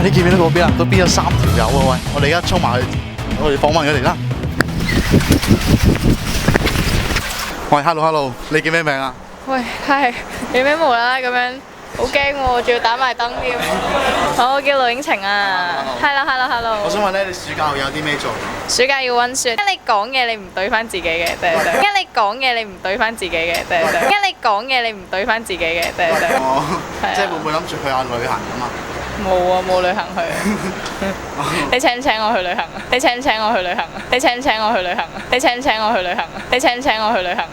你見唔見到嗰邊啊？嗰邊有3條友啊！喂，我哋而家衝埋去，我哋訪問佢哋啦。喂，hello，你叫咩名啊？喂，係你咩無啦啦咁樣？好驚喎，仲要打埋燈添。我叫盧影晴啊。係啦。我想問咧，你暑假有啲咩做？暑假要温書。點解你講嘢你唔對翻自己嘅？對。點解你講嘢你唔對翻自己嘅？對。點解你講嘢你唔對翻自己嘅？對。哦，即係會唔會諗住去下旅行咁啊？冇啊，冇旅行去。你請唔請我去旅行啊？你請唔請我去旅行啊？你請唔請我去旅行啊？你請唔請我去旅行啊？你請唔請我去旅行啊？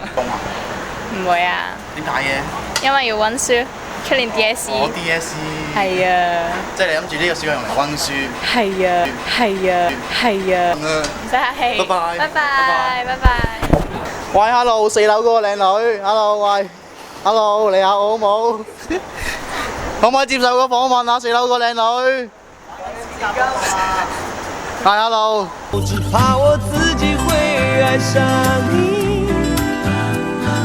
唔會啊。點解嘅？因為要温書。出年 DSE。我 DSE。係啊。即係你諗住呢個暑假用嚟温書。係啊。唔使客氣。拜拜。喂，hello， 4樓嗰個靚女 ，hello， 喂 ，hello， 你好，好唔好？可唔可以接受個訪問啊？4樓個靚女。係 hello。我只怕我自己會愛上你，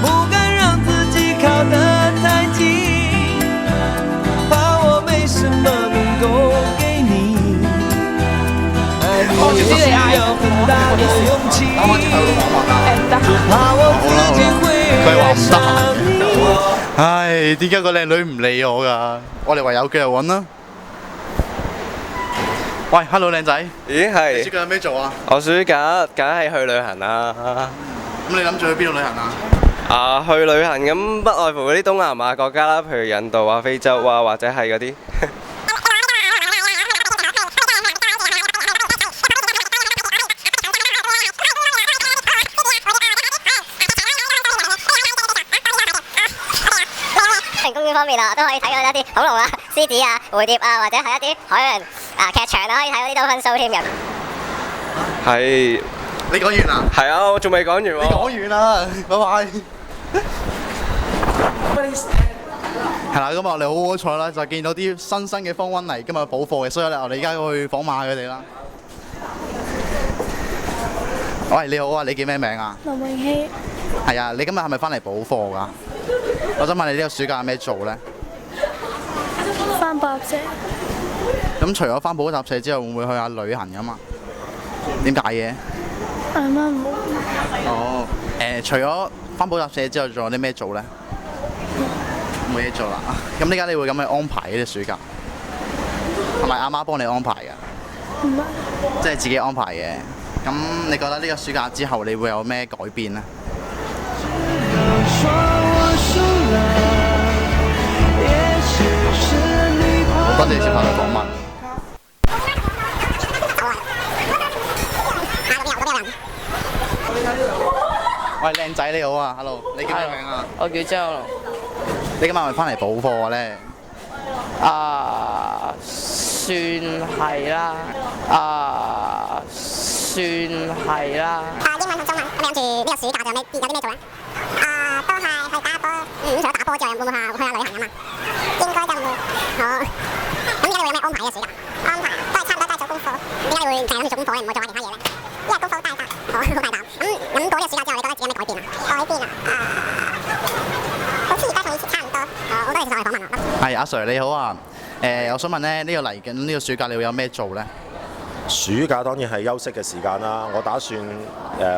不敢讓自己靠得太近。什麼能夠給你？我唔知你嗌佢話唔得閒。唉，點解個靚女唔理我㗎？我哋唯有繼續揾啦。喂，hello， 靚仔。咦，係。你暑假有咩做啊？我暑假梗係去旅行啦。咁你諗住去邊度旅行啊？去旅行咁不外乎嗰啲東南亞國家啦，譬如印度啊、非洲啊，或者係嗰啲。公園方面啊，都可以睇到一啲恐龍啊、獅子啊、蝴蝶啊，或者係一啲海洋劇場啊，可以睇到啲多分 show 添嘅。係。你講完啦？係啊，我仲未講完喎。你講完啦，拜拜。係啦，咁我哋好好彩啦，就見到啲新嘅方溫嚟今日補課嘅，所以我哋而家去訪問下佢哋啦。喂，你好啊，你叫咩名啊？林詠希。係啊，你今日係咪翻嚟補課㗎？我想問你呢個暑假有咩做咧？翻補習社。咁除咗翻補習社之後，會唔會去下旅行㗎嘛？點解嘅？啱啱冇。哦，除咗翻補習社之後，仲有啲咩做咧？冇嘢做啦。咁點解你會咁去安排呢啲暑假？係咪阿媽幫你安排㗎？唔係。即係自己安排嘅。咁你覺得呢個暑假之後，你會有咩改變咧？好多謝接受嘅訪問。喂，靚仔你好啊 ，hello， 你叫咩名啊？我叫張龍。你今日係咪翻嚟補課咧？算係啦。算係啦。英文同中文，咁你諗住呢個暑假有啲咩做咧？都係去打波。除咗打波之外，會唔會去下旅行啊嘛？應該就唔會。好。咁而家你會有咩安排嘅暑假？安排都係差唔多，都係做功課。點解你會淨係諗住做功課，你唔會做下其他嘢咧？因為功課好大沓，好大沓。咁過呢個暑假之後，你覺得自己有咩改變啊？好似而家同以前差唔多。好多謝晒訪問啊。係阿 Sir 你好啊。我想問咧，呢個嚟緊呢個暑假你會有咩做咧？暑假當然係休息嘅時間啦，我打算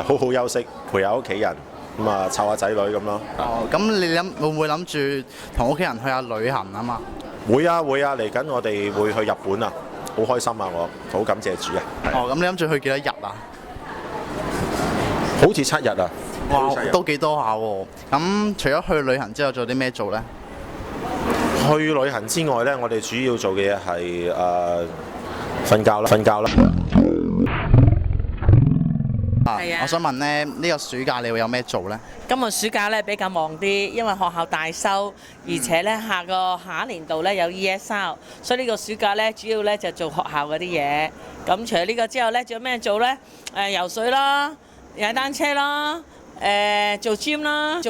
好好休息，陪下屋企人，咁啊湊下仔女咁咯。哦，咁你會唔會諗住同屋企人去下旅行啊嘛？會啊，嚟緊我哋會去日本啊，好開心啊！我好感謝主啊。哦，咁你諗住去幾多日啊？好似7日啊。哇，都幾多下喎。咁除咗去旅行之後，仲有啲咩做咧？去旅行之外咧，我哋主要做嘅嘢係瞓覺啦。係啊，我想問咧，呢個暑假你會有咩做咧？今個暑假咧比較忙啲，因為學校大修，而且咧下一年度咧有 ESL， 所以呢個暑假咧主要咧就做學校嗰啲嘢。咁除咗呢個之後咧，仲有咩做咧？游水啦，踩單車啦，做 gym 啦，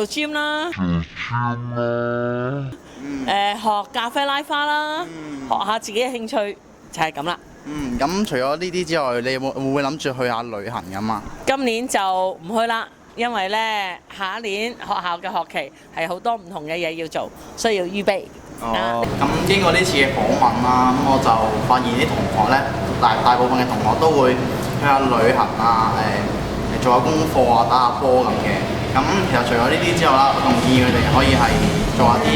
學咖啡拉花啦，學下自己嘅興趣，就係咁啦。咁除咗呢啲之外，你會唔會諗住去下旅行㗎嘛？今年就唔去啦，因為咧下一年學校嘅學期係好多唔同嘅嘢要做，需要預備。哦，咁經過呢次嘅訪問啦，咁我就發現啲同學咧，大部分嘅同學都會去下旅行啊，做下功課啊，打下波咁嘅。咁其實除咗呢啲之後啦，我仲建議佢哋可以係做下啲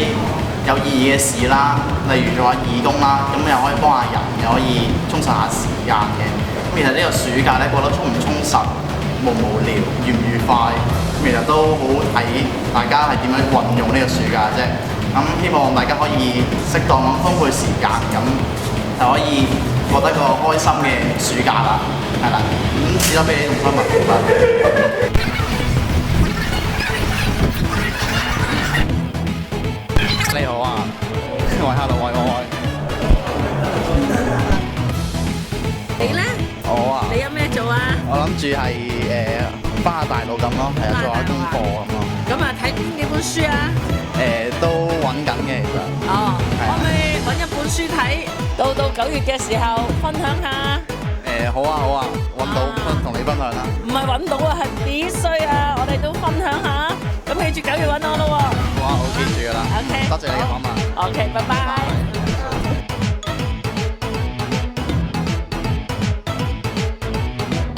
有意義嘅事啦，例如做下義工啦，咁又可以幫下人，又可以充實下時間嘅。咁其實呢個暑假咧過得充唔充實，無唔無聊，愉唔愉快，咁其實都好睇大家係點樣運用呢個暑假啫。咁希望大家可以適當咁分配時間，咁就可以過得個開心嘅暑假啦，係啦。咁試咗俾你同新聞啦。你好啊，我係Hello，我。你咧？我啊，你有咩做啊？我諗住係翻下大陸咁咯，係啊，做下功課咁咯。咁啊，睇邊幾本書啊？都揾緊嘅其實。哦，可唔可以揾一本書睇？到9月嘅時候分享下。好啊，揾到同你分享啦。唔係揾到啊，係必須啊！我哋都分享下。咁記住9月揾我咯喎。好啊，好記住㗎啦。OK，多謝你嘅訪問。OK，拜拜。